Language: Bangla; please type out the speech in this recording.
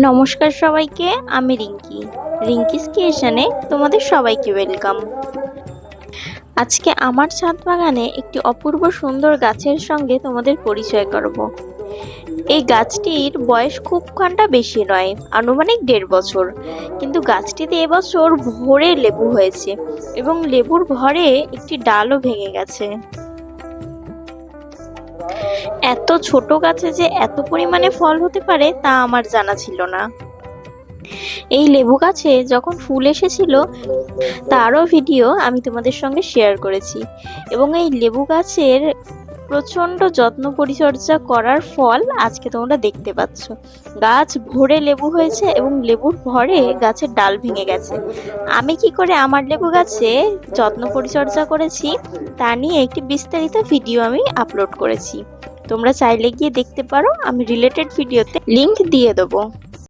নমস্কার সবাইকে, আমি রিঙ্কিস ক্রিয়েশনে তোমাদের সবাইকে ওয়েলকাম। আজকে আমার ছাদ বাগানে একটি অপূর্ব সুন্দর গাছের সঙ্গে তোমাদের পরিচয় করব। এই গাছটির বয়স খুব ঘন্টা বেশি নয়, আনুমানিক 1.5 বছর, কিন্তু গাছটিতে এবছর ভরে লেবু হয়েছে এবং লেবুর ভরে একটি ডালও ভেঙে গেছে। এত ছোট গাছে যে এত পরিমাণে ফল হতে পারে তা আমার জানা ছিল না। এই লেবু গাছে যখন ফুল এসেছিল তারও ভিডিও আমি তোমাদের সঙ্গে শেয়ার করেছি, এবং এই লেবু গাছের প্রচন্ড যত্ন পরিচর্যা করার ফল আজকে তোমরা দেখতে পাচ্ছ। গাছ ভরে লেবু হয়েছে এবং লেবুর ভরে গাছের ডাল ভেঙে গেছে। আমি কি করে আমার লেবু গাছে যত্ন পরিচর্যা করেছি তা নিয়ে একটি বিস্তারিত ভিডিও আমি আপলোড করেছি, তোমরা চাইলে গিয়ে দেখতে পারো। আমি রিলেটেড ভিডিওতে লিংক দিয়ে দেবো।